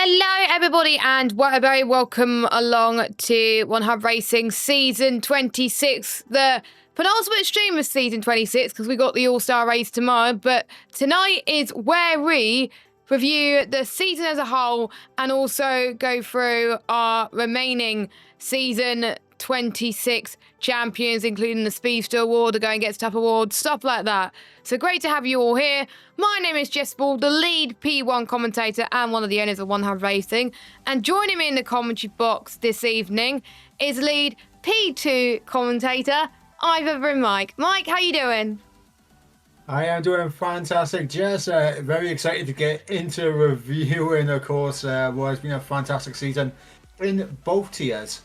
Hello everybody and very welcome along to One Hub Racing Season 26, the penultimate stream of Season 26 because we got the All-Star race tomorrow, but tonight is where we review the season as a whole and also go through our remaining Season 26 champions, including the Speedster Award, the Going Get Stuff Award, stuff like that. So great to have you all here. My name is Jess Ball, the lead P1 commentator and one of the owners of One Hub Racing. And joining me in the commentary box this evening is lead P2 commentator, Ivor and Mike. Mike, how you doing? I am doing fantastic, Jess. Very excited to get into reviewing, of course, what has been a fantastic season in both tiers.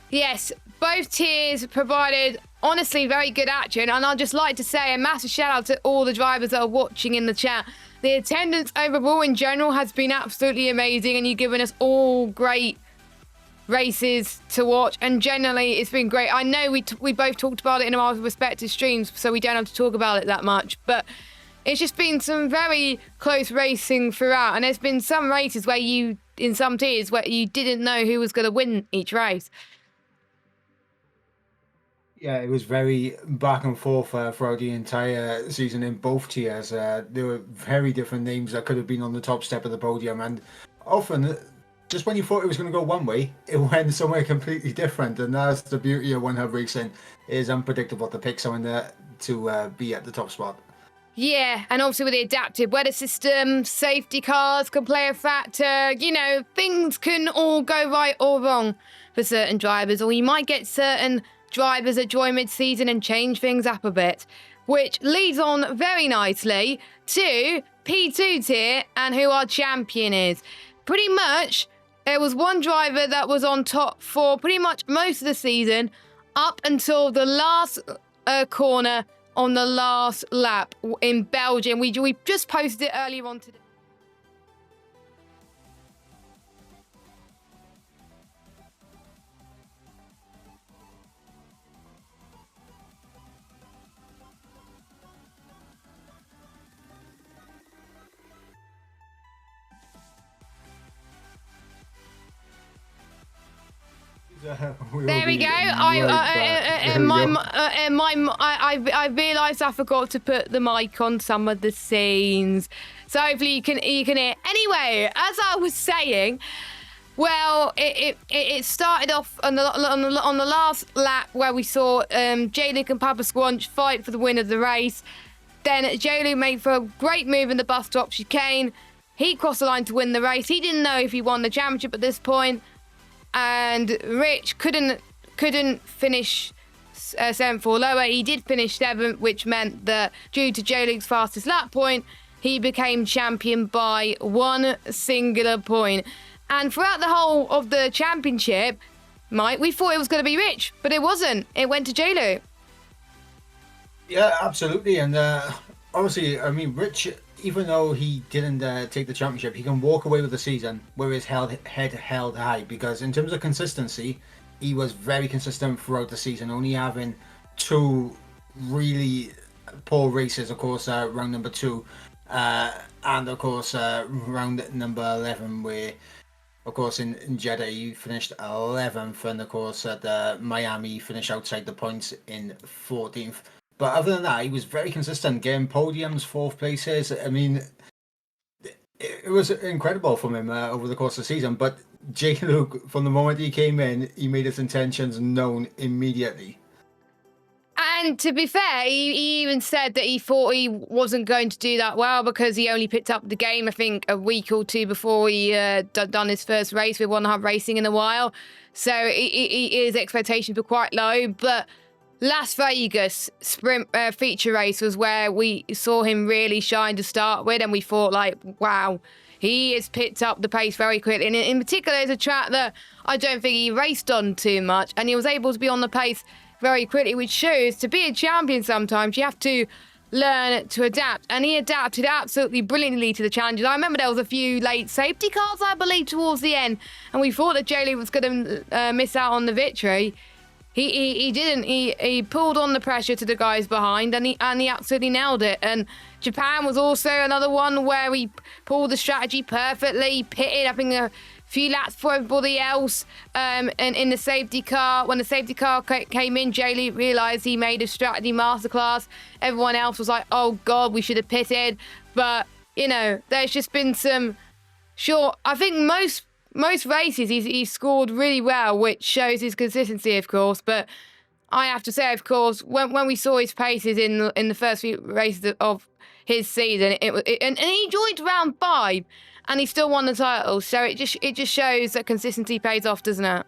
Yes, both tiers provided, honestly, very good action. And I'd just like to say a massive shout out to all the drivers that are watching in the chat. The attendance overall in general has been absolutely amazing and you've given us all great races to watch. And generally, it's been great. I know we both talked about it in our respective streams, so we don't have to talk about it that much. But it's just been some very close racing throughout. And there's been some races where in some tiers, where you didn't know who was going to win each race. Yeah, it was very back and forth throughout the entire season in both tiers. There were very different names that could have been on the top step of the podium, and often, just when you thought it was going to go one way, it went somewhere completely different. And that's the beauty of One Hub Racing, is unpredictable to pick someone to be at the top spot. Yeah, and obviously with the adaptive weather system, safety cars can play a factor. You know, things can all go right or wrong for certain drivers, or you might get certain drivers that join mid-season and change things up a bit, which leads on very nicely to P2 tier and who our champion is. Pretty much, there was one driver that was on top for pretty much most of the season up until the last corner on the last lap in Belgium. We just posted it earlier on today. There we go. I realised I forgot to put the mic on some of the scenes, so hopefully you can hear. Anyway, as I was saying, well, it started off on the last lap where we saw J-Luke and Papa Squanch fight for the win of the race. Then J-Luke made for a great move in the bus stop chicane. He crossed the line to win the race. He didn't know if he won the championship at this point. And Rich couldn't finish 7th or lower. He did finish 7th, which meant that due to J-Luke's fastest lap point, he became champion by one singular point. And throughout the whole of the championship, Mike, we thought it was going to be Rich, but it wasn't. It went to J-Luke. Yeah, absolutely. And obviously, I mean, Rich, even though he didn't take the championship, he can walk away with the season with his head held high, because in terms of consistency, he was very consistent throughout the season, only having two really poor races, of course, round number 2 and of course round number 11, where of course in Jeddah he finished 11th, and of course at Miami he finished outside the points in 14th. But other than that, he was very consistent, getting podiums, 4th places. I mean, it was incredible from him over the course of the season. But J-Luke, from the moment he came in, he made his intentions known immediately. And to be fair, he even said that he thought he wasn't going to do that well because he only picked up the game, I think, a week or two before he done his first race with One Hub Racing in a while. So his expectations were quite low, but Las Vegas sprint feature race was where we saw him really shine to start with, and we thought, like, wow, he has picked up the pace very quickly. And in particular, it's a track that I don't think he raced on too much, and he was able to be on the pace very quickly, which shows to be a champion sometimes you have to learn to adapt. And he adapted absolutely brilliantly to the challenges. I remember there was a few late safety cars, I believe, towards the end, and we thought that J-Luke was going to miss out on the victory. He didn't. He pulled on the pressure to the guys behind, and he absolutely nailed it. And Japan was also another one where he pulled the strategy perfectly, pitted up in a few laps for everybody else. And in the safety car, when the safety car came in, J-Luke realised he made a strategy masterclass. Everyone else was like, "Oh God, we should have pitted." But you know, there's just been some. Sure, I think most races he's scored really well, which shows his consistency, of course. But I have to say, of course, when we saw his paces in the first few races of his season, and he joined round 5, and he still won the title. So it just shows that consistency pays off, doesn't it?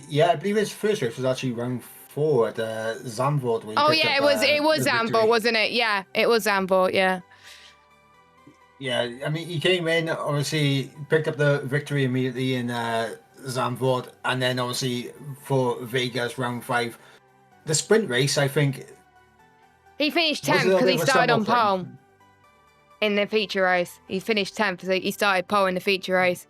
Yeah, I believe his first race was actually round 4 at Zandvoort. Oh yeah, it was Zandvoort, wasn't it? Yeah, it was Zandvoort. Yeah. Yeah, I mean, he came in, obviously picked up the victory immediately in Zandvoort, and then obviously for Vegas round 5, the sprint race, I think he finished 10th because he started on pole in the feature race. He finished 10th, so he started pole in the feature race.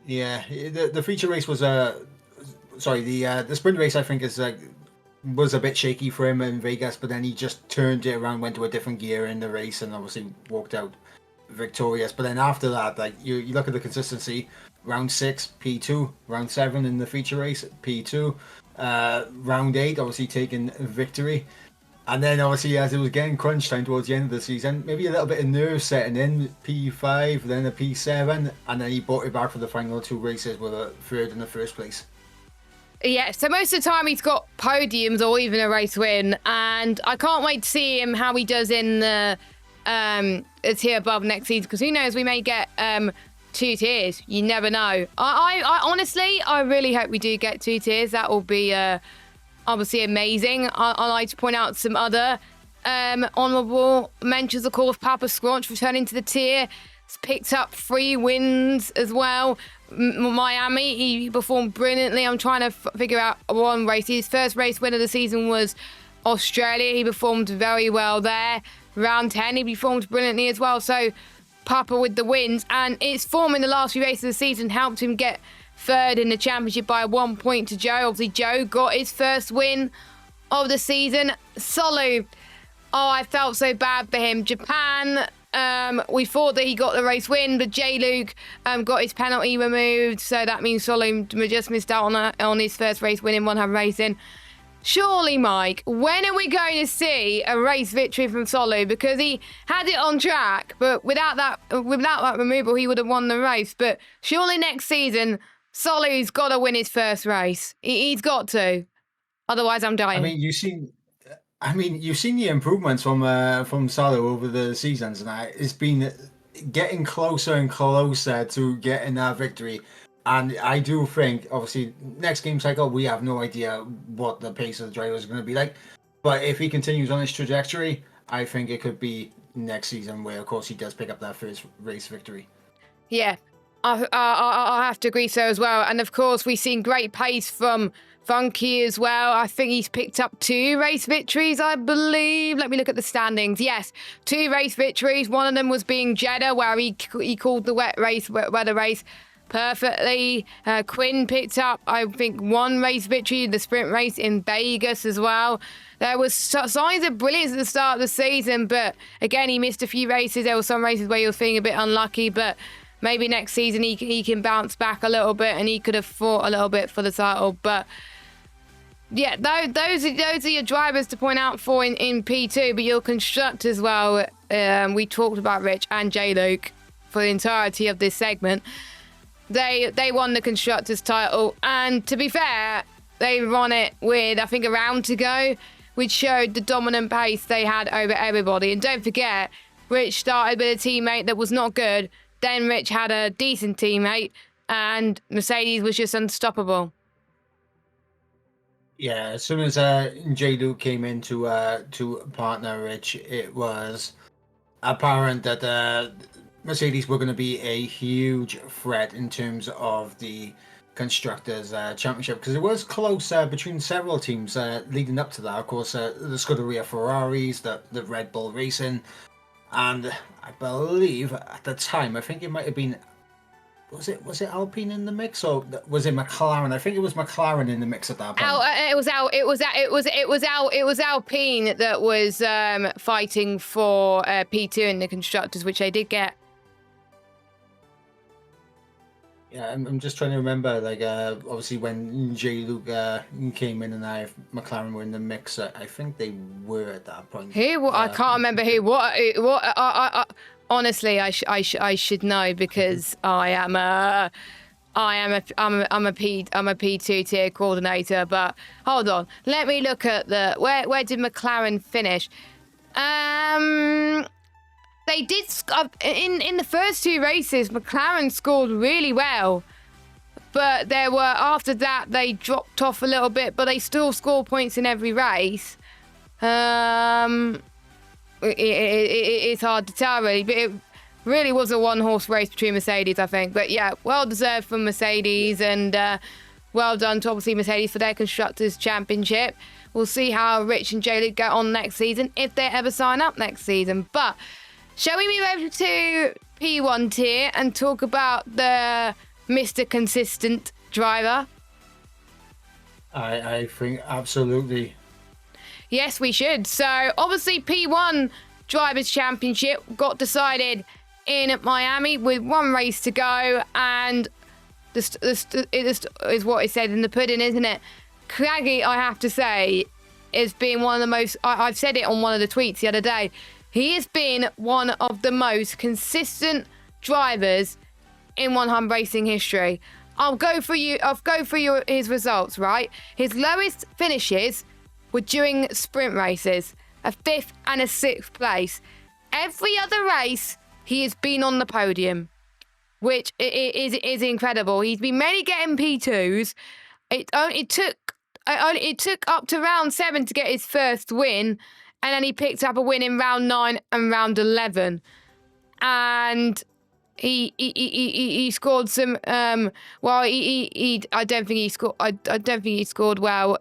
Yeah, the feature race was sorry, the sprint race I think was a bit shaky for him in Vegas, but then he just turned it around, went to a different gear in the race, and obviously walked out victorious. But then after that, like you look at the consistency, round 6 P2, round 7 in the feature race P2, round 8 obviously taking victory, and then obviously as it was getting crunch time towards the end of the season, maybe a little bit of nerves setting in, P5, then a P7, and then he brought it back for the final 2 races with a 3rd in the first place. Yeah, so most of the time he's got podiums or even a race win, and I can't wait to see him how he does in the tier above next season, because who knows, we may get 2 tiers. You never know. I honestly, I really hope we do get 2 tiers. That will be obviously amazing. I like to point out some other honourable mentions, of course. Papa Squanch returning to the tier. He's picked up 3 wins as well. Miami, he performed brilliantly. I'm trying to figure out one race. His first race win of the season was Australia. He performed very well there. Round 10, he performed brilliantly as well. So Papa with the wins, and his form in the last few races of the season helped him get 3rd in the championship by 1 point to Joe. Obviously, Joe got his first win of the season. Solo, oh, I felt so bad for him. Japan, we thought that he got the race win, but J-Luke got his penalty removed, so that means Solo just missed out on his first race win in 100 racing. Surely, Mike, when are we going to see a race victory from Solo? Because he had it on track, but without that removal, he would have won the race. But surely next season, Solo's got to win his first race. He's got to. Otherwise, I'm dying. I mean, you've seen the improvements from Solo over the seasons, and it's been getting closer and closer to getting that victory. And I do think, obviously, next game cycle, we have no idea what the pace of the driver is going to be like. But if he continues on his trajectory, I think it could be next season where, of course, he does pick up that first race victory. Yeah, I have to agree so as well. And, of course, we've seen great pace from Funky as well. I think he's picked up 2 race victories, I believe. Let me look at the standings. Yes, 2 race victories. One of them was being Jeddah, where he called the weather race perfectly. Quinn picked up, I think, 1 race victory, the sprint race in Vegas as well. There was signs of brilliance at the start of the season, but again, he missed a few races. There were some races where he was feeling a bit unlucky, but maybe next season he can bounce back a little bit, and he could have fought a little bit for the title. But yeah, those are your drivers to point out for in P2, but your construct as well. We talked about Rich and J-Luke for the entirety of this segment. They won the Constructors title, and to be fair, they won it with, I think, a round to go, which showed the dominant pace they had over everybody. And don't forget, Rich started with a teammate that was not good, then Rich had a decent teammate, and Mercedes was just unstoppable. Yeah, as soon as J-Luke came in to partner Rich, it was apparent that Mercedes were going to be a huge threat in terms of the Constructors' Championship, because it was close between several teams leading up to that. Of course, the Scuderia Ferraris, the Red Bull Racing, and I believe at the time, I think it might have been was it Alpine in the mix, or was it McLaren? I think it was McLaren in the mix at that point. It was Alpine that was fighting for P2 in the constructors, which they did get. Yeah, I'm just trying to remember, like, obviously when J-Luke came in and McLaren were in the mix, I think they were at that point. I can't remember who. Honestly, I should know, because I'm a P2 tier coordinator. But hold on, let me look at where did McLaren finish? They did in the first 2 races. McLaren scored really well, but after that they dropped off a little bit, but they still score points in every race. It's hard to tell, really, but it really was a one-horse race between Mercedes, I think. But yeah, well deserved from Mercedes, and well done to obviously Mercedes for their Constructors' Championship. We'll see how Rich and J-Luke get on next season, if they ever sign up next season. But shall we move over to P1 tier and talk about the Mr. Consistent driver? I think absolutely. Yes, we should. So obviously P1 Drivers' Championship got decided in Miami with 1 race to go, and this is what it said in the pudding, isn't it? Craggy, I have to say, has been one of the most... I've said it on one of the tweets the other day. He has been one of the most consistent drivers in 100 racing history. I'll go for his results, right? His lowest finishes were during sprint races, a 5th and a 6th place. Every other race, he has been on the podium, which is incredible. He's been mainly getting P2s. It took up to round 7 to get his first win, and then he picked up a win in round 9 and round 11. And he scored some. I don't think he scored well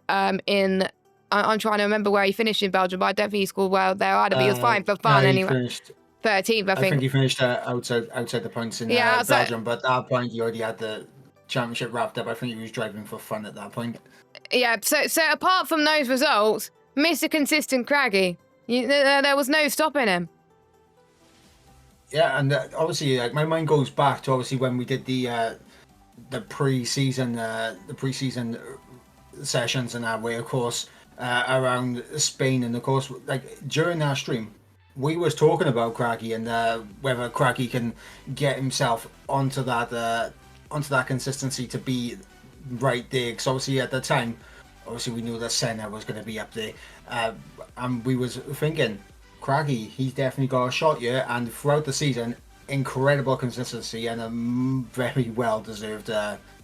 in. I'm trying to remember where he finished in Belgium, but I don't think he scored well there either. But he was fine for fun anyway. Finished 13th, I think. I think he finished outside the points in Belgium, but at that point he already had the championship wrapped up. I think he was driving for fun at that point. Yeah. So apart from those results, Mr. Consistent Craggy, there was no stopping him. Yeah, and obviously, like, my mind goes back to obviously when we did the pre-season sessions and that way, of course, around Spain, and of course, like, during our stream, we was talking about Craggy and whether Craggy can get himself onto that consistency to be right there. Because obviously at the time, we knew that Senna was going to be up there, and we was thinking, Craggy, he's definitely got a shot here, and throughout the season, incredible consistency and a very well-deserved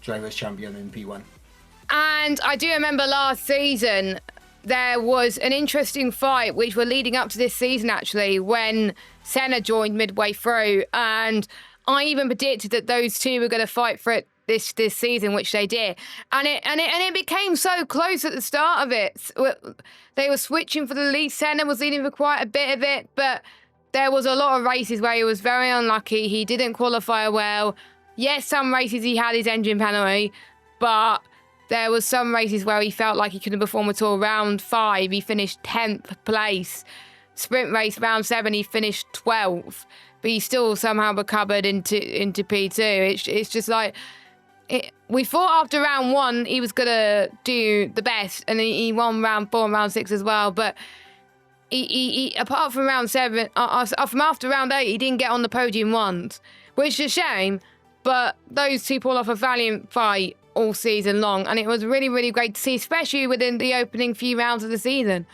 drivers' champion in P1. And I do remember last season, there was an interesting fight which were leading up to this season, actually, when Senna joined midway through, and I even predicted that those two were going to fight for it this season, which they did, and it became so close at the start of it. They were switching for the lead. Senna was leading for quite a bit of it, but there was a lot of races where he was very unlucky. He didn't qualify well. Yes, some races he had his engine penalty, but there was some races where he felt like he couldn't perform at all. Round 5, he finished 10th place. Sprint race, round 7, he finished 12th, but he still somehow recovered into P2. It's just like, we thought after round 1 he was gonna do the best, and he won round 4 and round 6 as well. But he apart from round 7, from after round 8, he didn't get on the podium once, which is a shame. But those two pulled off a valiant fight all season long, and it was really, really great to see, especially within the opening few rounds of the season.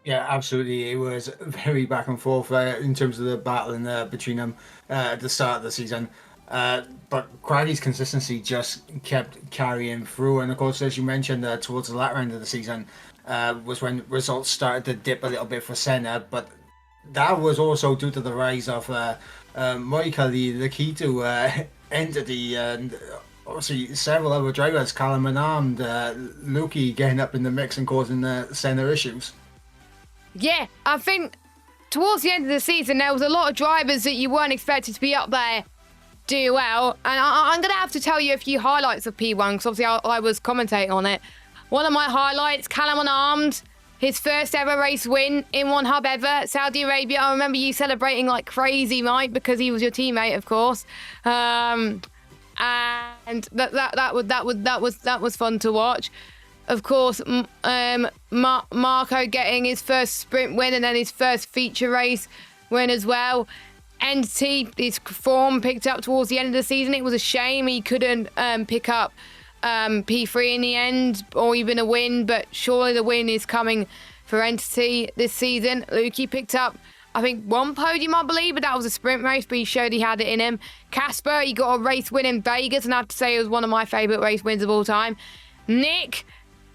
Yeah, absolutely. It was very back and forth in terms of the battle between them at the start of the season. But Craggy's consistency just kept carrying through, and of course, as you mentioned, towards the latter end of the season was when results started to dip a little bit for Senna, but that was also due to the rise of Moika, the Keto entity, and obviously several other drivers, Callum and Armed, Lukey getting up in the mix and causing Senna issues. Yeah, I think towards the end of the season, there was a lot of drivers that you weren't expected to be up there do well. And I'm going to have to tell you a few highlights of P1 because obviously I was commentating on it. One of my highlights, Callum Unarmed, his first ever race win in one hub ever, Saudi Arabia. I remember you celebrating like crazy, Mike, because he was your teammate, of course. And that was fun to watch. Of course, Marco getting his first sprint win and then his first feature race win as well. Entity, his form picked up towards the end of the season. It was a shame he couldn't pick up P3 in the end or even a win, but surely the win is coming for Entity this season. Lukey picked up, I think, one podium, I believe, but that was a sprint race, but he showed he had it in him. Casper, he got a race win in Vegas, and I have to say it was one of my favourite race wins of all time. Nick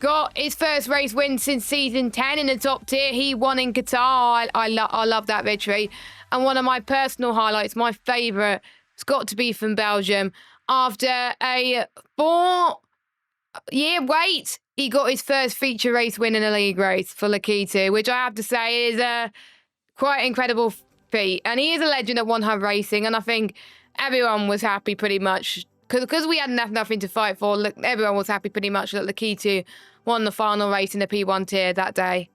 got his first race win since season 10 in the top tier. He won in Qatar. I love that victory. And one of my personal highlights, my favourite, has got to be from Belgium. After a 4-year wait, he got his first feature race win in a league race for Lakitu, which I have to say is a quite incredible feat. And he is a legend at One Hub Racing, and I think everyone was happy pretty much. Because we had nothing to fight for, everyone was happy pretty much that Lakitu won the final race in the P1 tier that day.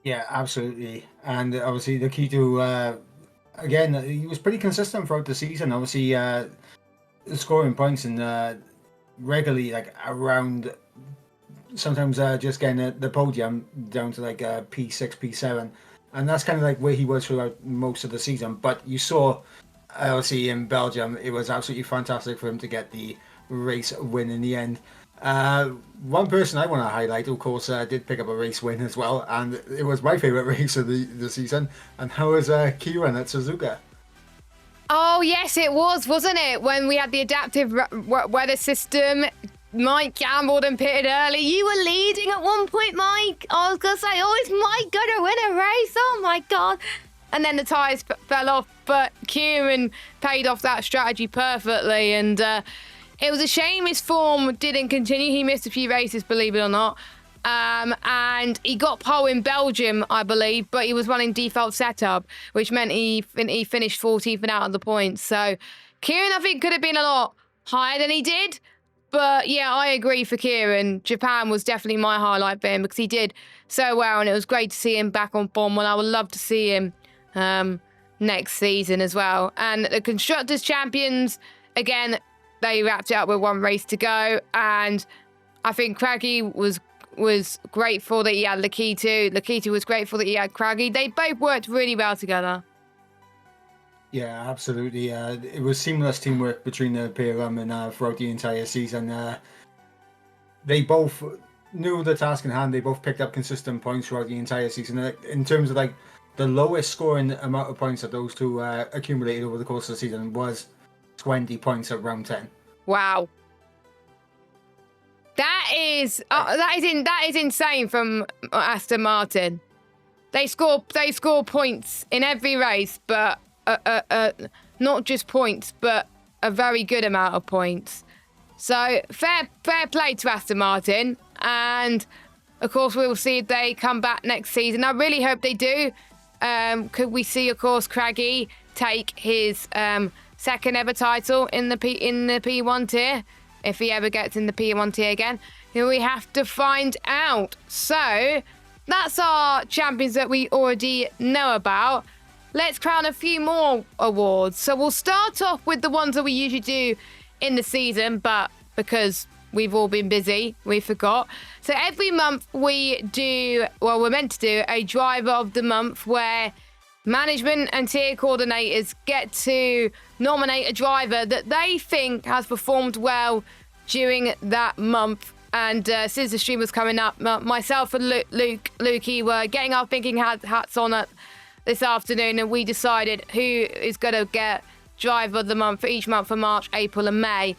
Yeah, absolutely. And obviously, Lakitu, again, he was pretty consistent throughout the season. Obviously, scoring points and regularly, like, around, sometimes just getting the podium down to, like, P6, P7. And that's kind of, like, where he was throughout most of the season. But you saw, obviously, in Belgium, it was absolutely fantastic for him to get the race win in the end. One person I want to highlight, of course, did pick up a race win as well, and it was my favourite race of the season, and that was Kieran at Suzuka. Oh, yes, it was, wasn't it? When we had the adaptive weather system, Mike gambled and pitted early. You were leading at one point, Mike. I was going to say, oh, is Mike going to win a race? Oh, my God. And then the tyres fell off, but Kieran paid off that strategy perfectly, and it was a shame his form didn't continue. He missed a few races, believe it or not. And he got pole in Belgium, I believe, but he was running default setup, which meant he finished 14th and out of the points. So Kieran, I think, could have been a lot higher than he did. But yeah, I agree for Kieran. Japan was definitely my highlight for him because he did so well, and it was great to see him back on form, and I would love to see him next season as well. And the Constructors Champions, again, they wrapped it up with one race to go, and I think Craggy was grateful that he had Lakitu. Lakitu was grateful that he had Craggy. They both worked really well together. Yeah, absolutely. It was seamless teamwork between the pair of them, and throughout the entire season, they both knew the task in hand. They both picked up consistent points throughout the entire season. In terms of like the lowest scoring amount of points that those two accumulated over the course of the season was 20 points at round 10. Wow. That is insane from Aston Martin. They score points in every race, but not just points, but a very good amount of points. So fair play to Aston Martin, and of course we'll see if they come back next season. I really hope they do. Could we see, of course, Craggy take his second ever title in the P1 tier, if he ever gets in the P1 tier again? We have to find out. So that's our champions that we already know about. Let's crown a few more awards. So we'll start off with the ones that we usually do in the season, but because we've all been busy, we forgot. So every month we're meant to do a driver of the month, where management and tier coordinators get to nominate a driver that they think has performed well during that month. And since the stream was coming up, myself and Lukey were getting our thinking hats on this afternoon, and we decided who is going to get driver of the month for each month for March, April and May.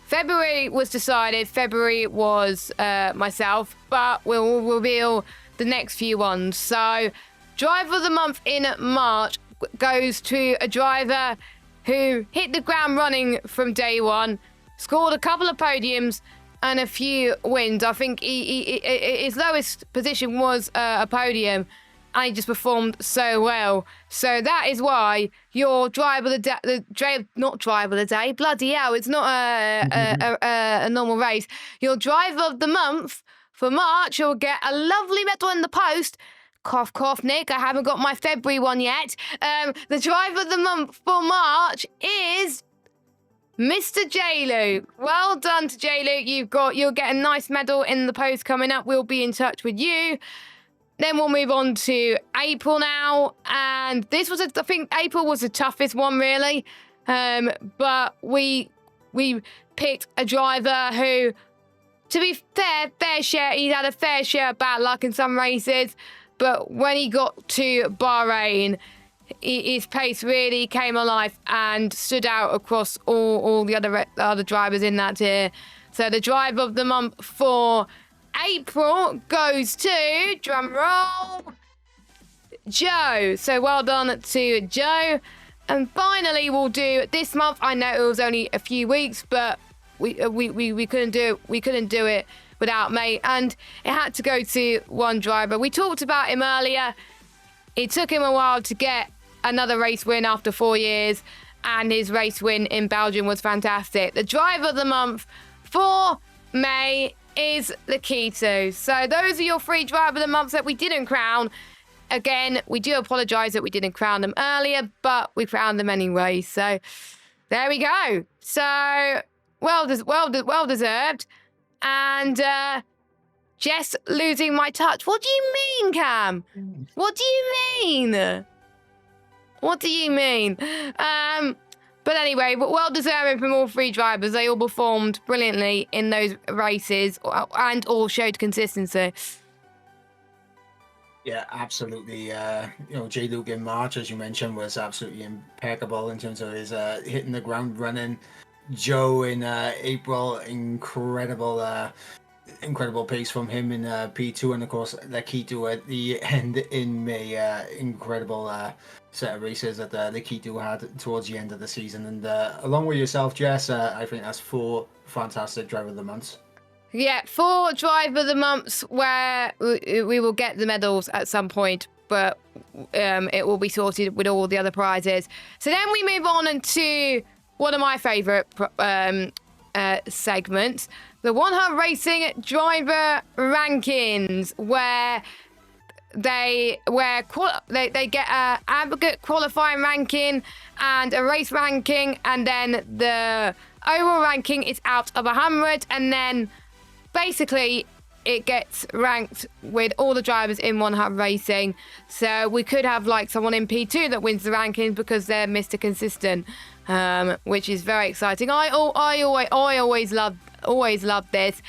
February was decided. February was myself, but we'll reveal the next few ones. So driver of the month in March goes to a driver who hit the ground running from day one, scored a couple of podiums and a few wins. I think his lowest position was a podium and he just performed so well. So that is why your driver of the day, not driver of the day, bloody hell, it's not a normal race. Your driver of the month for March, you'll get a lovely medal in the post. Cough, cough, Nick, I haven't got my February one yet. The driver of the month for March is Mr. J-Luke. Well done to J-Luke. You'll get a nice medal in the post coming up. We'll be in touch with you. Then we'll move on to April now. And this was, I think April was the toughest one, really. But we picked a driver who, to be fair share, he's had a fair share of bad luck in some races. But when he got to Bahrain, his pace really came alive and stood out across all the other drivers in that tier. So the driver of the month for April goes to, drum roll, Joe. So well done to Joe. And finally, we'll do this month. I know it was only a few weeks, but we couldn't do it without mate, and it had to go to one driver. We talked about him earlier. It took him a while to get another race win after 4 years, and his race win in Belgium was fantastic. The driver of the month for May is Lakito. So those are your 3 driver of the months that we didn't crown. Again, we do apologise that we didn't crown them earlier, but we crowned them anyway. So there we go. So well deserved. And just losing my touch. What do you mean, Cam? What do you mean? What do you mean? But anyway, well deserving from all 3 drivers. They all performed brilliantly in those races and all showed consistency. Yeah, absolutely. J-Luke in March, as you mentioned, was absolutely impeccable in terms of his hitting the ground running. Joe in April, incredible pace from him in P2, and of course Lakito at the end in May. Incredible set of races that Lakito had towards the end of the season. And along with yourself, Jess, I think that's 4 fantastic driver of the months. Yeah, 4 driver of the months where we will get the medals at some point, but it will be sorted with all the other prizes. So then we move on to one of my favourite segments, the One Hub Racing Driver Rankings, where they get a aggregate qualifying ranking and a race ranking, and then the overall ranking is out of 100, and then basically it gets ranked with all the drivers in One Hub Racing. So we could have like someone in P2 that wins the rankings because they're Mr. Consistent, which is very exciting. I always love this,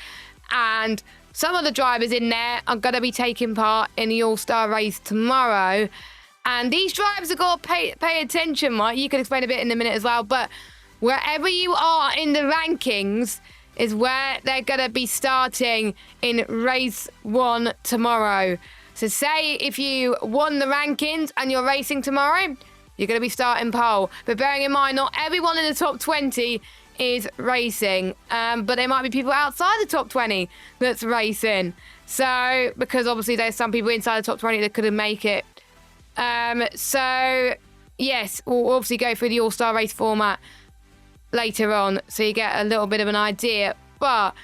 and some of the drivers in there are going to be taking part in the All-Star race tomorrow. And these drivers have got to pay attention, Mike. You can explain a bit in a minute as well. But wherever you are in the rankings is where they're going to be starting in race 1 tomorrow. So say if you won the rankings and you're racing tomorrow, you're going to be starting pole. But bearing in mind, not everyone in the top 20 is racing, but there might be people outside the top 20 that's racing. So, because obviously there's some people inside the top 20 that couldn't make it. So, yes, we'll obviously go through the All-Star race format later on, so you get a little bit of an idea. But,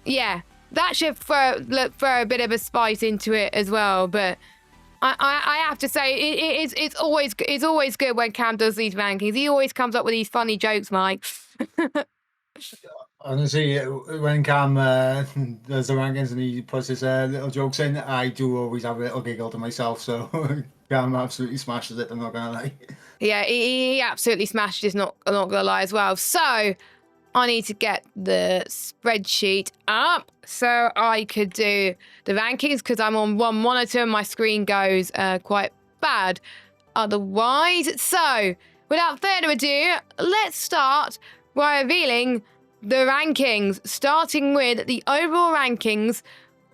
yeah, that should throw a bit of a spice into it as well. But I have to say, it's always good when Cam does these rankings. He always comes up with these funny jokes, Mike. Honestly, when Cam does the rankings and he puts his little jokes in, I do always have a little giggle to myself. So Cam absolutely smashes it, I'm not going to lie. Yeah, he absolutely smashed it, not going to lie as well. So I need to get the spreadsheet up so I could do the rankings, because I'm on one monitor and my screen goes quite bad otherwise. So without further ado, let's start by revealing the rankings, starting with the overall rankings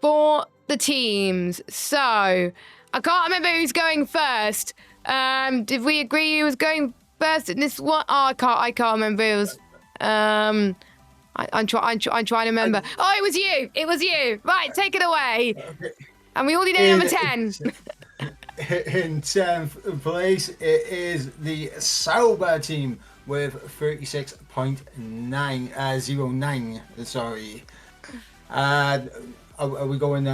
for the teams. So I can't remember who's going first. Did we agree who was going first in this one? Oh, I can't remember who was. I'm trying to remember. Oh, it was you. It was you. Right, take it away. And we already know number 10. in 10th place, it is the Sauber team with 36.09. Sorry. Are we going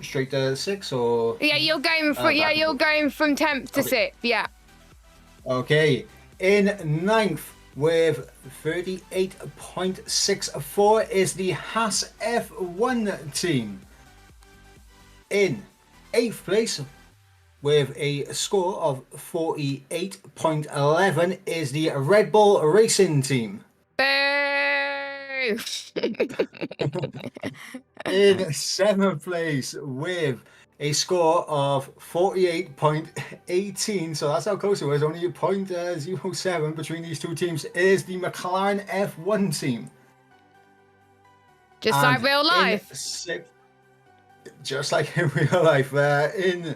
straight to 6 or? Yeah, you're going from you're going from 10th to 6th. Yeah. Okay. In 9th with 38.64 is the Haas F1 team. In 8th place with a score of 48.11 is the Red Bull Racing team. Boo! In 7th place with a score of 48.18, so that's how close it was, only 0.07 between these two teams, is the McLaren F1 team. Just like real life. Just like in real life. In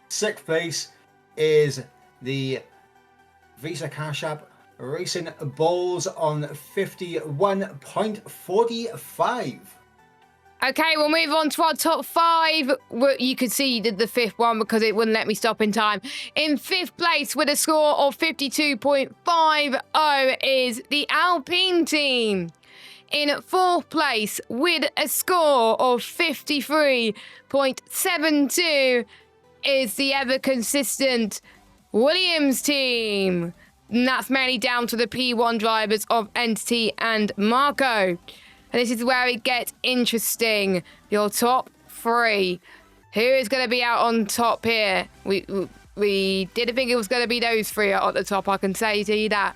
6th place is the Visa Cash App Racing Bulls on 51.45. Okay, we'll move on to our top 5. You could see the 5th one because it wouldn't let me stop in time. In 5th place with a score of 52.50 is the Alpine team. In 4th place with a score of 53.72 is the ever-consistent Williams team. And that's mainly down to the P1 drivers of Entity and Marco. And this is where it gets interesting. Your top 3. Who is going to be out on top here? We didn't think it was going to be those 3 at the top, I can say to you that.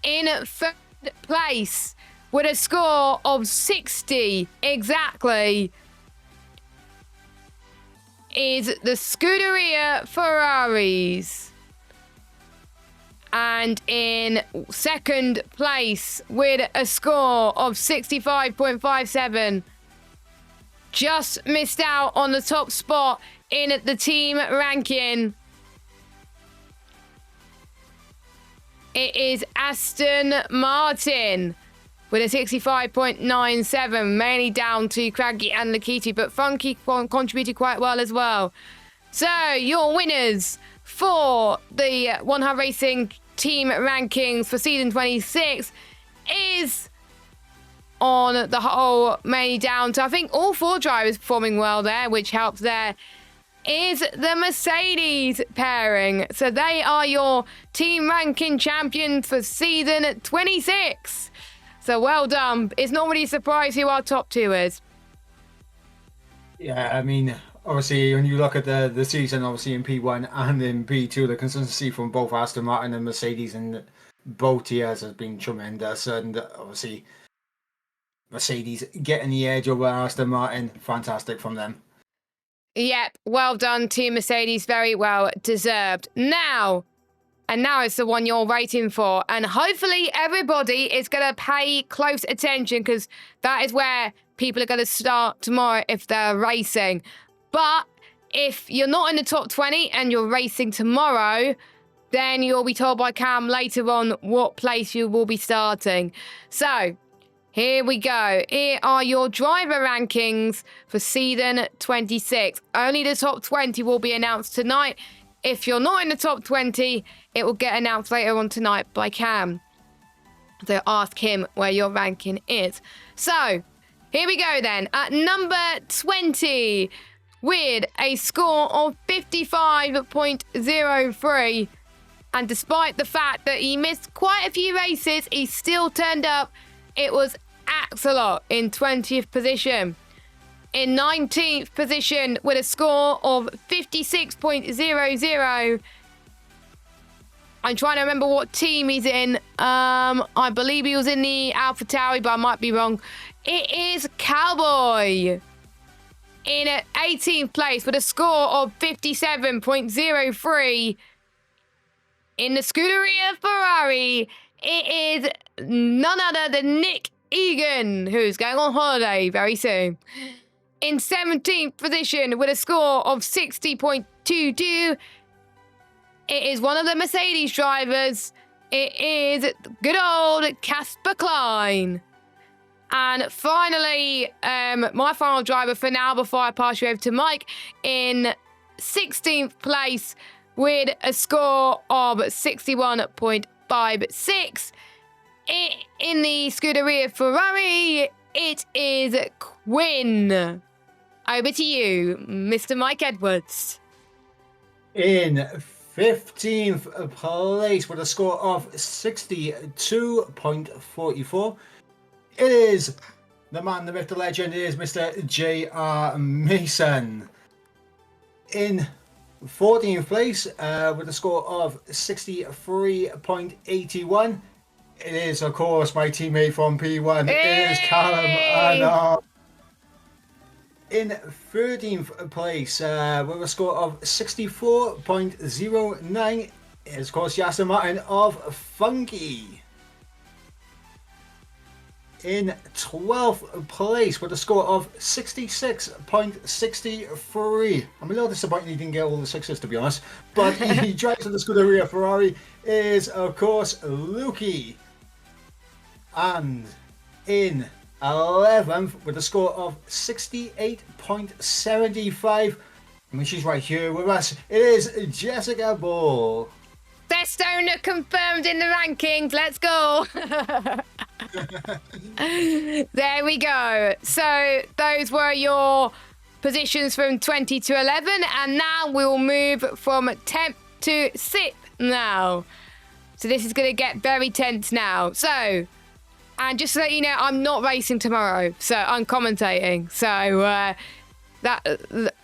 In 3rd place, with a score of 60 exactly, is the Scuderia Ferraris. And in 2nd place with a score of 65.57, just missed out on the top spot in the team ranking. It is Aston Martin with a 65.97, mainly down to Craggy and Lakiti, but Funky contributed quite well as well. So your winners for the One Hub Racing team rankings for season 26 is, on the whole, mainly down to, I think, all 4 drivers performing well there, which helps there, is the Mercedes pairing. So they are your team ranking champions for season 26. So well done. It's not really a surprise who our top 2 is. Yeah, I mean, obviously, when you look at the season, obviously in P1 and in P2, the consistency from both Aston Martin and Mercedes in both tiers has been tremendous. And obviously, Mercedes getting the edge over Aston Martin, fantastic from them. Yep, well done to Mercedes, very well deserved. Now it's the one you're waiting for. And hopefully everybody is going to pay close attention, because that is where people are going to start tomorrow if they're racing. But if you're not in the top 20 and you're racing tomorrow, then you'll be told by Cam later on what place you will be starting. So here we go. Here are your driver rankings for season 26. Only the top 20 will be announced tonight. If you're not in the top 20, it will get announced later on tonight by Cam. So ask him where your ranking is. So here we go then. At number 20, with a score of 55.03. And despite the fact that he missed quite a few races, he still turned up. It was Axelot in 20th position. In 19th position with a score of 56.00. I'm trying to remember what team he's in. I believe he was in the AlphaTauri, but I might be wrong. It is Cowboy. In 18th place with a score of 57.03. In the Scuderia Ferrari, it is none other than Nick Egan, who's going on holiday very soon. In 17th position with a score of 60.22, it is one of the Mercedes drivers. It is good old Casper Klein. And finally, my final driver for now, before I pass you over to Mike, in 16th place with a score of 61.56. In the Scuderia Ferrari, it is Quinn. Over to you, Mr. Mike Edwards. In 15th place with a score of 62.44, it is the man, the myth, the legend, is Mr. J.R. Mason. In 14th place with a score of 63.81, it is, of course, my teammate from P1. It is Callum Arnold. In 13th place with a score of 64.09 is, of course, Aston Martin of Funky. In 12th place with a score of 66.63. I'm a little disappointed he didn't get all the sixes, to be honest. But he drives the Scuderia Ferrari is, of course, Lukey. And in 11th with a score of 68.75. I mean, she's right here with us. It is Jessica Ball. Best owner confirmed in the rankings. Let's go. There we go. So those were your positions from 20 to 11. And now we'll move from 10th to 6th now. So this is going to get very tense now. So, and just to let you know, I'm not racing tomorrow. So I'm commentating. So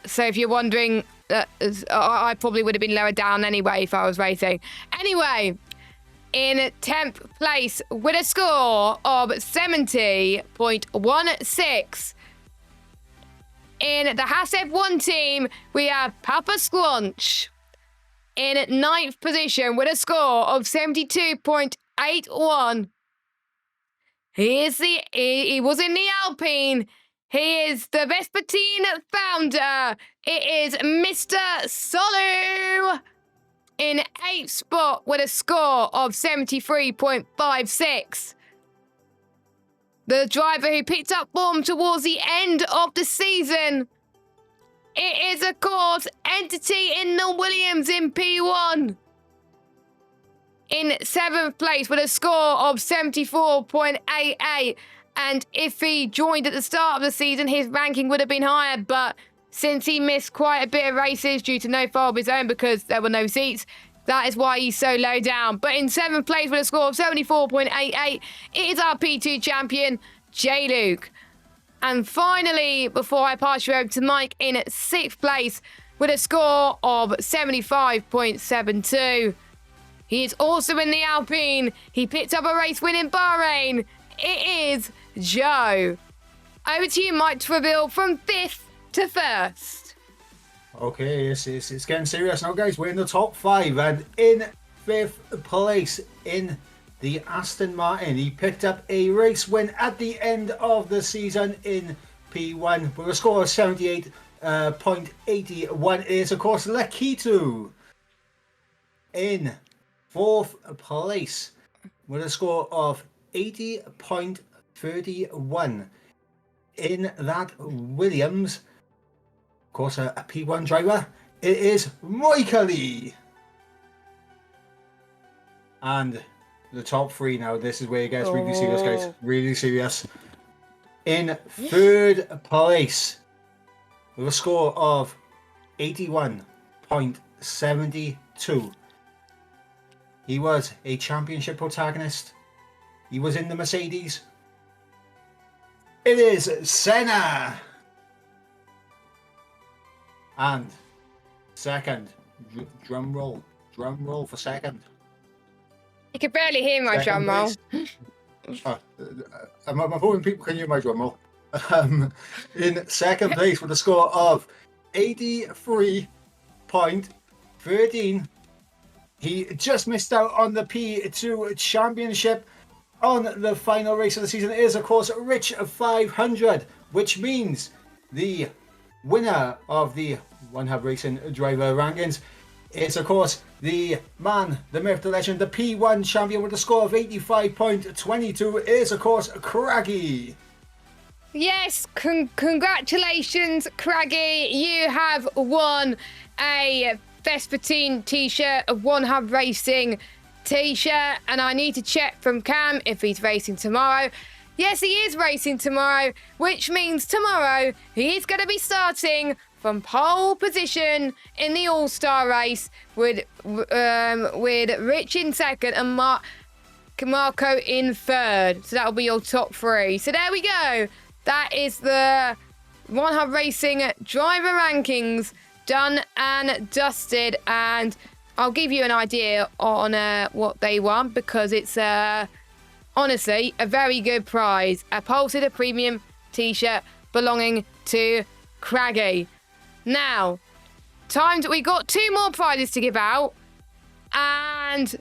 so if you're wondering, I probably would have been lower down anyway if I was racing. Anyway, in 10th place with a score of 70.16. In the Haas F1 team, we have Papa Squanch. In 9th position with a score of 72.81. He was in the Alpine. He is the Vespertine founder. It is Mr. Solu. In 8th spot with a score of 73.56. The driver who picked up form towards the end of the season. It is, of course, Entity in the Williams in P1. In 7th place with a score of 74.88. And if he joined at the start of the season, his ranking would have been higher. But since he missed quite a bit of races due to no fault of his own because there were no seats, that is why he's so low down. But in 7th place with a score of 74.88, it is our P2 champion, J-Luke. And finally, before I pass you over to Mike, in 6th place with a score of 75.72. He is also in the Alpine. He picked up a race win in Bahrain. It is Joe. Over to you, Mike, to reveal from 5th to 1st. Okay, it's getting serious now, guys. We're in the top 5, and in 5th place in the Aston Martin, he picked up a race win at the end of the season in P1 with a score of 78.81. It is, of course, Lakitu. In 4th place with a score of 80.31 in that Williams, of course, a P1 driver, it is Moikali. And the top 3 now, this is where it gets really serious, guys, really serious. In 3rd place with a score of 81.72. He was a championship protagonist. He was in the Mercedes. It is Senna. And second, drum roll for second. You can barely hear my drum roll. I'm hoping people can hear my drum roll. In 2nd place with a score of 83.13. He just missed out on the P2 championship. On the final race of the season is, of course, Rich 500, which means the winner of the One Hub Racing driver rankings is, of course, the man, the myth, the legend, the P1 champion with a score of 85.22 is, of course, Craggy. Yes, congratulations, Craggy. You have won a Vespertine t-shirt, a One Hub Racing t-shirt, and I need to check from Cam if he's racing tomorrow. Yes, he is racing tomorrow, which means tomorrow he's going to be starting from pole position in the All-Star race with Rich in second and Marco in third. So that'll be your top three. So there we go. That is the One Hub Racing driver rankings done and dusted. And I'll give you an idea on what they won, because it's honestly a very good prize. A Pole Sitter Premium t-shirt belonging to Craggy. Now, we got 2 more prizes to give out. And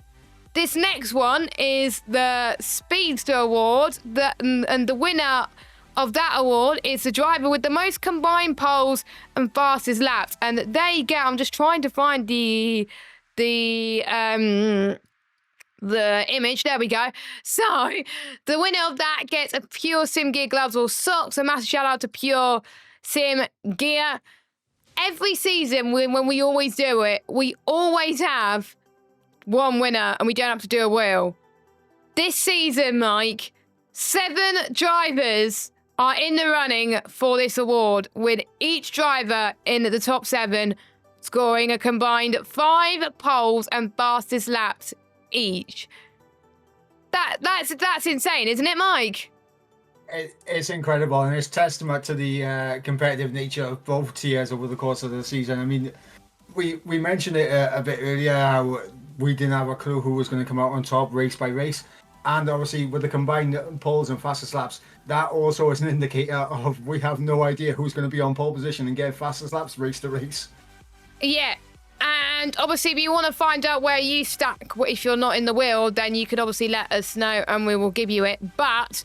this next one is the Speedster Award. And the winner of that award is the driver with the most combined poles and fastest laps. And there you go. I'm just trying to find the image. There we go. So the winner of that gets a Pure Sim Gear gloves or socks. A massive shout out to Pure Sim Gear. Every season, when we always do it, we always have one winner and we don't have to do a wheel. This season, Mike, 7 drivers are in the running for this award, with each driver in the top 7 scoring a combined 5 poles and fastest laps each. That's insane, isn't it, Mike? It's incredible, and it's testament to the competitive nature of both tiers over the course of the season. I mean, we mentioned it a bit earlier, how we didn't have a clue who was going to come out on top race by race. And obviously, with the combined poles and fastest laps, that also is an indicator of we have no idea who's going to be on pole position and get fastest laps race to race. Yeah. And obviously, if you want to find out where you stack, if you're not in the wheel, then you could obviously let us know and we will give you it. But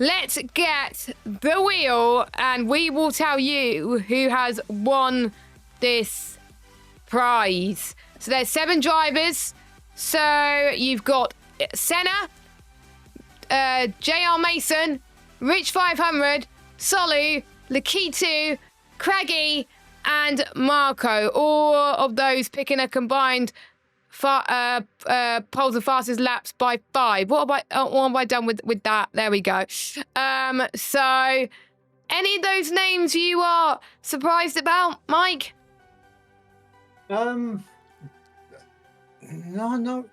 let's get the wheel and we will tell you who has won this prize. So there's 7 drivers. So you've got Senna, JR Mason, Rich 500, Solu, Lakitu, Craggy, and Marco. All of those picking a combined poles and fastest laps by 5. What have I done with that? There we go. So any of those names you are surprised about, Mike? No,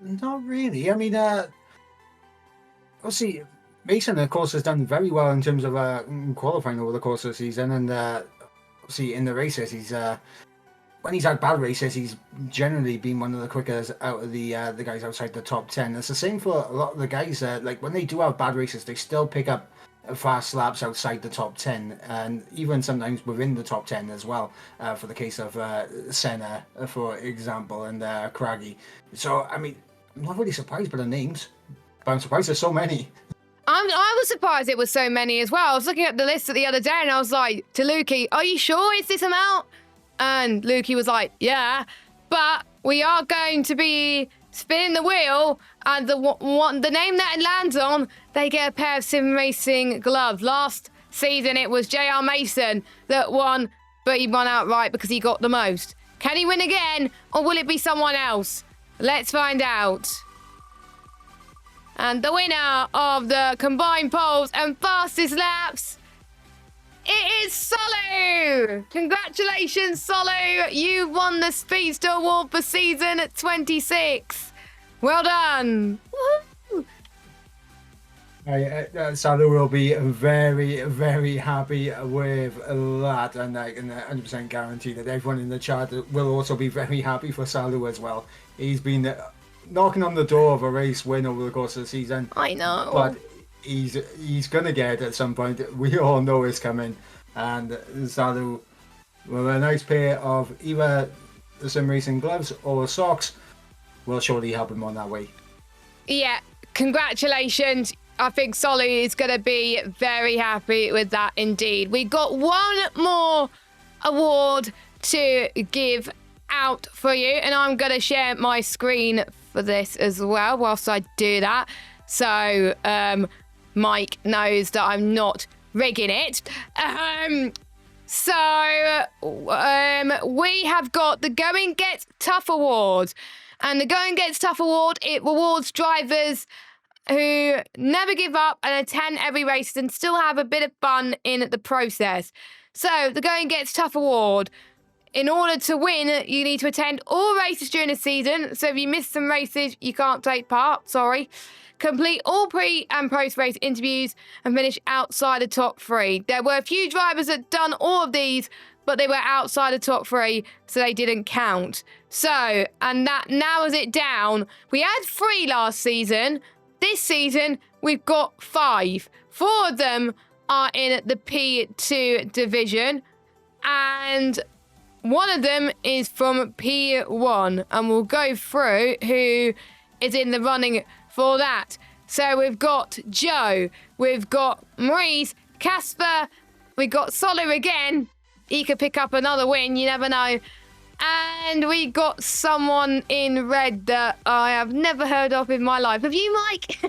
not really. I mean, obviously, Mason, of course, has done very well in terms of qualifying over the course of the season, and obviously in the races, he's when he's had bad races, he's generally been one of the quickest out of the guys outside the top 10. It's the same for a lot of the guys. Like when they do have bad races, they still pick up fast laps outside the top 10, and even sometimes within the top 10 as well, for the case of Senna, for example, and Craggy. So, I mean, I'm not really surprised by the names, but I'm surprised there's so many. I was surprised it was so many as well. I was looking at the list the other day and I was like, to Lukey, are you sure it's this amount? And Lukey was like, yeah, but we are going to be spinning the wheel, and the name that it lands on, they get a pair of sim racing gloves. Last season it was JR Mason that won, but he won outright because he got the most. Can he win again, or will it be someone else? Let's find out. And the winner of the combined poles and fastest laps, it is Solu! Congratulations, Solu! You won the Speedster Award for season 26. Well done! Woohoo! Solu will be very, very happy with that, and I can 100% guarantee that everyone in the chat will also be very happy for Solu as well. He's been knocking on the door of a race win over the course of the season. I know. But he's going to get it at some point. We all know it's coming. And Solu, with a nice pair of either the sim racing gloves or socks, will surely help him on that way. Yeah, congratulations. I think Solu is going to be very happy with that indeed. We got one more award to give out for you, and I'm going to share my screen for this as well whilst I do that. So Mike knows that I'm not rigging it. So we have got the Going Gets Tough Award. And the Going Gets Tough Award, it rewards drivers who never give up and attend every race and still have a bit of fun in the process. So the Going Gets Tough Award, in order to win, you need to attend all races during the season. So if you miss some races, you can't take part, sorry. Complete all pre and post-race interviews and finish outside the top 3. There were a few drivers that done all of these, but they were outside the top 3, so they didn't count. So, and that narrows it down. We had 3 last season. This season, we've got 5. 4 of them are in the P2 division, and one of them is from P1, and we'll go through who is in the running for that. So we've got Joe, we've got Maurice, Casper, we've got Solar again. He could pick up another win, you never know. And we got someone in red that I have never heard of in my life. Have you, Mike?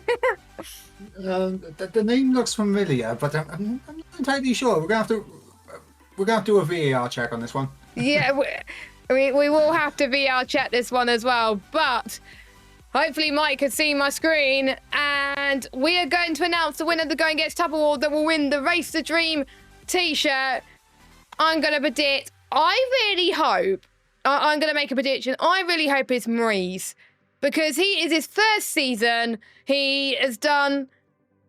The name looks familiar, but I'm not entirely sure. We're gonna have to do a VAR check on this one. Yeah, we will have to VR check this one as well, but hopefully Mike can see my screen, and we are going to announce the winner of the Going Gets Tough Award that will win the Race the Dream t-shirt. I'm going to predict, I really hope, I'm going to make a prediction, I really hope it's Maurice, because he is his first season, he has done,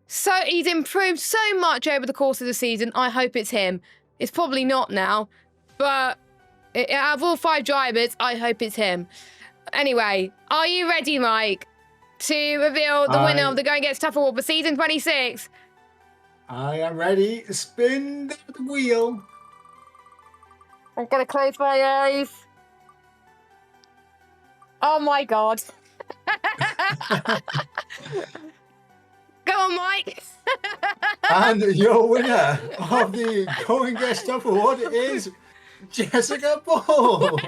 so he's improved so much over the course of the season, I hope it's him. It's probably not now, but out of all 5 drivers, I hope it's him. Anyway, are you ready, Mike, to reveal the winner of the Going Gets Tough Award for season 26? I am ready. Spin the wheel. I'm going to close my eyes. Oh, my God. Go on, Mike. And your winner of the Going Gets Tough Award is Jessica Ball.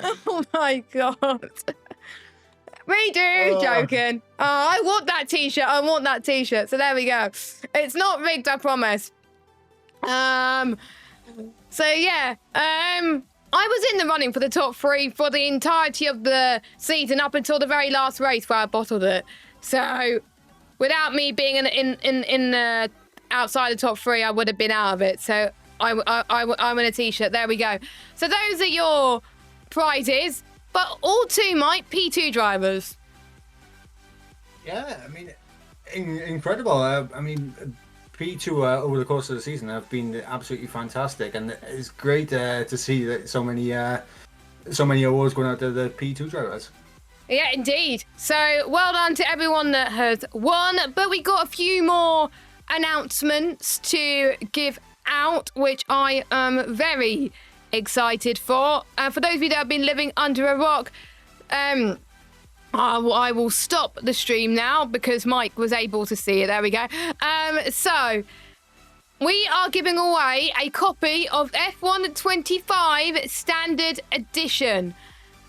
Oh my God. Me too, joking. Oh, I want that t-shirt. I want that t-shirt. So there we go. It's not rigged, I promise. So yeah. I was in the running for the top 3 for the entirety of the season up until the very last race where I bottled it. So without me being in outside the top 3, I would have been out of it. So I'm in a t-shirt. There we go. So those are your prizes, but all 2 Mike P2 drivers. Yeah, I mean, incredible. I mean, P2 over the course of the season have been absolutely fantastic, and it's great to see that so many awards going out to the P2 drivers. Yeah, indeed. So well done to everyone that has won, but we got a few more announcements to give out, which I am very excited for. For those of you that have been living under a rock, I will stop the stream now because Mike was able to see it. There we go. So we are giving away a copy of F1 25 Standard Edition,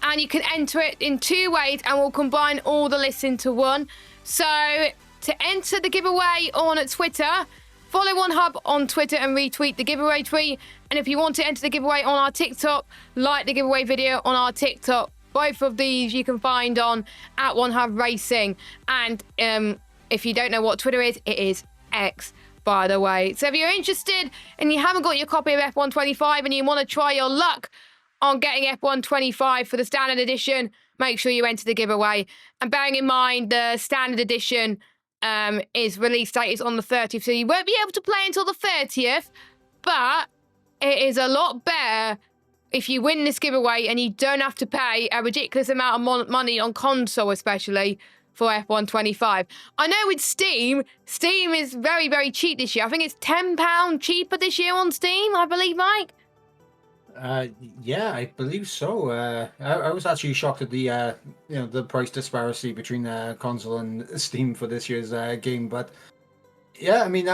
and you can enter it in 2 ways, and we'll combine all the lists into one. So to enter the giveaway on Twitter, follow OneHub on Twitter and retweet the giveaway tweet. And if you want to enter the giveaway on our TikTok, like the giveaway video on our TikTok. Both of these you can find on @OneHub Racing. And if you don't know what Twitter is, it is X, by the way. So if you're interested and you haven't got your copy of F1 25 and you want to try your luck on getting F1 25 for the Standard Edition, make sure you enter the giveaway. And bearing in mind, the Standard Edition is release date is on the 30th, so you won't be able to play until the 30th, but it is a lot better if you win this giveaway and you don't have to pay a ridiculous amount of money on console, especially for F1 25. I know with Steam is very, very cheap this year. I think it's £10 cheaper this year on Steam, I believe, Mike. Yeah, I believe so. I was actually shocked at the the price disparity between console and Steam for this year's game. But yeah, I mean,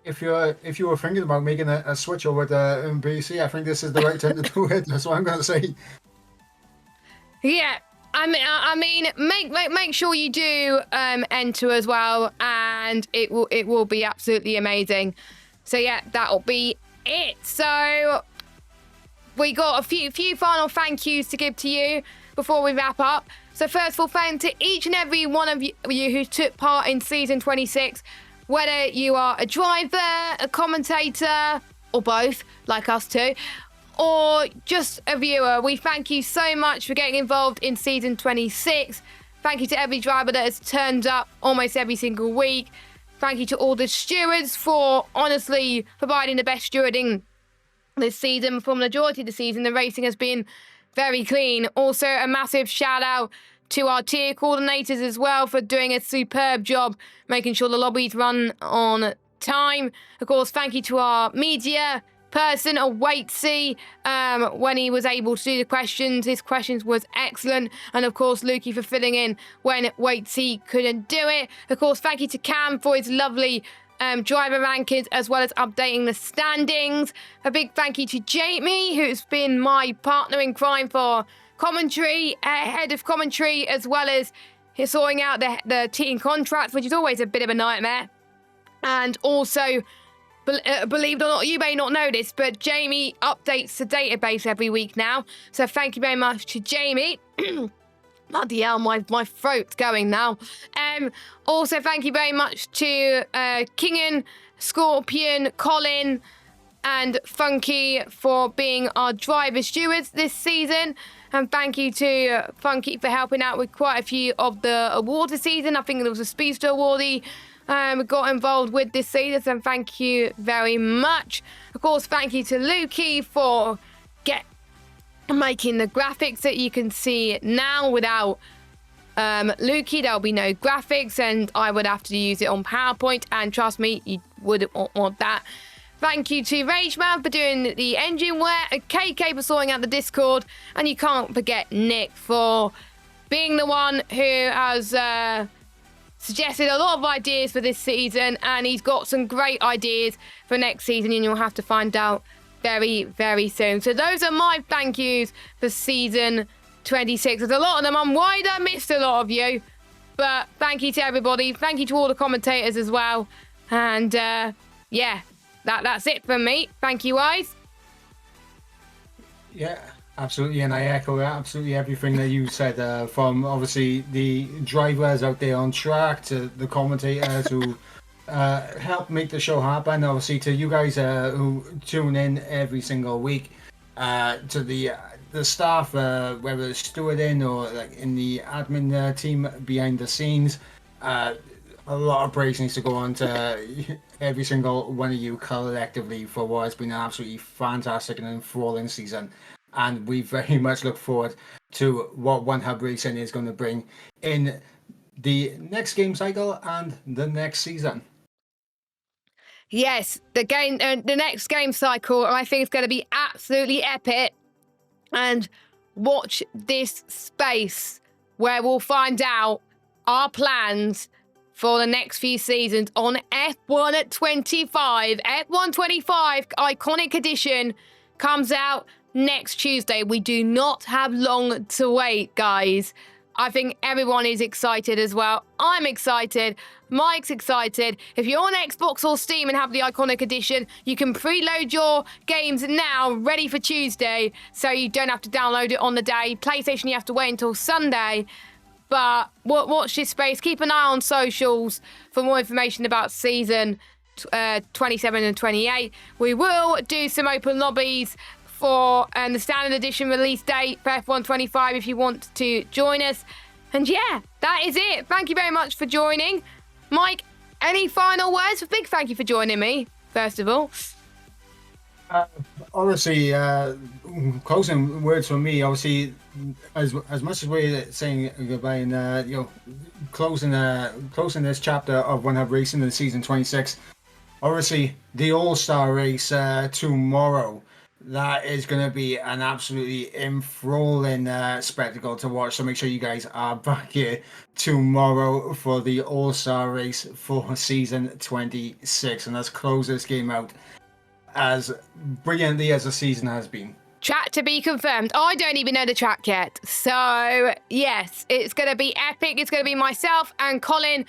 if you were thinking about making a switch over to PC, I think this is the right time to do it. That's what I'm going to say. Yeah. I mean, make sure you do enter as well, and and it will be absolutely amazing. So yeah, that'll be it. So we got a few final thank yous to give to you before we wrap up. So first of all, thank to each and every one of you who took part in season 26, whether you are a driver, a commentator, or both, like us two, or just a viewer. We thank you so much for getting involved in season 26. Thank you to every driver that has turned up almost every single week. Thank you to all the stewards for honestly providing the best stewarding this season. For the majority of the season, the racing has been very clean. Also, a massive shout out to our tier coordinators as well for doing a superb job making sure the lobbies run on time. Of course, thank you to our media person, a Waitsy, when he was able to do the questions. His questions was excellent. And of course, Lukey for filling in when Waitsy couldn't do it. Of course, thank you to Cam for his lovely driver rankings, as well as updating the standings. A big thank you to Jamie, who's been my partner in crime for commentary, head of commentary, as well as sorting out the team contract, which is always a bit of a nightmare. And also, believe it or not, you may not know this, but Jamie updates the database every week now. So thank you very much to Jamie. Bloody hell, my throat's going now. Also, thank you very much to Kingen, Scorpion, Colin, and Funky for being our driver stewards this season. And thank you to Funky for helping out with quite a few of the awards this season. I think there was a Speedster awardee got involved with this season, so thank you very much. Of course, thank you to Lukey for making the graphics that you can see now. Without Lukey, there'll be no graphics, and I would have to use it on PowerPoint, and trust me, you wouldn't want that. Thank you to Rageman for doing the engine work, and KK for sorting out the Discord, and you can't forget Nick for being the one who has suggested a lot of ideas for this season, and he's got some great ideas for next season, and you'll have to find out very, very soon. So those are my thank yous for season 26. There's a lot of them. I'm worried I missed a lot of you, but thank you to everybody. Thank you to all the commentators as well. And yeah, that's it from me. Thank you, guys. Yeah, absolutely, and I echo absolutely everything that you said, from obviously the drivers out there on track to the commentators who help make the show happen, obviously to you guys who tune in every single week, to the staff, whether it's stewarding or like in the admin team behind the scenes. A lot of praise needs to go on to every single one of you collectively for what has been an absolutely fantastic and enthralling season. And we very much look forward to what One Hub Racing is going to bring in the next game cycle and the next season. Yes, the next game cycle, I think is going to be absolutely epic. And watch this space where we'll find out our plans for the next few seasons on F1 at 25. F1 25 Iconic Edition comes out next Tuesday. We do not have long to wait, guys. I think everyone is excited as well. I'm excited. Mike's excited. If you're on Xbox or Steam and have the Iconic Edition, you can preload your games now, ready for Tuesday, so you don't have to download it on the day. PlayStation, you have to wait until Sunday. But watch this space. Keep an eye on socials for more information about season 27 and 28. We will do some open lobbies for the standard edition release date for F1 25 if you want to join us. And yeah, that is it. Thank you very much for joining. Mike, any final words? A big thank you for joining me, first of all. Honestly, closing words from me. Obviously, as much as we're saying goodbye and closing this chapter of One Hub Racing in season 26. Obviously, the All-Star race tomorrow. That is going to be an absolutely enthralling spectacle to watch. So make sure you guys are back here tomorrow for the All-Star race for season 26. And let's close this game out as brilliantly as the season has been. Track to be confirmed. I don't even know the track yet. So, yes, it's going to be epic. It's going to be myself and Colin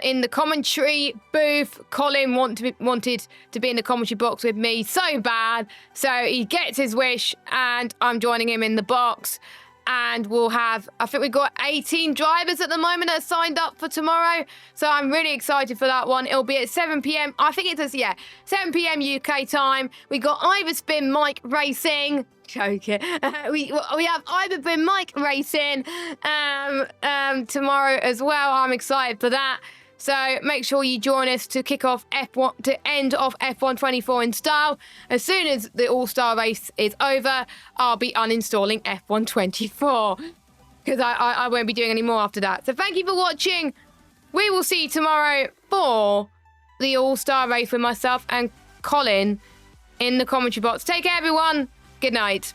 in the commentary booth. Colin wanted to be in the commentary box with me so bad, so he gets his wish, and I'm joining him in the box. And we'll have, I think we've got 18 drivers at the moment that are signed up for tomorrow. So I'm really excited for that one. It'll be at 7 p.m. I think it is, yeah, 7 p.m. UK time. We got Iverspin Mike Racing. Joking. We have Iverspin Mike Racing tomorrow as well. I'm excited for that. So make sure you join us to kick off F1, to end off F1 24 in style. As soon as the All-Star race is over, I'll be uninstalling F1 24 because I won't be doing any more after that. So thank you for watching. We will see you tomorrow for the All-Star race with myself and Colin in the commentary box. Take care, everyone. Good night.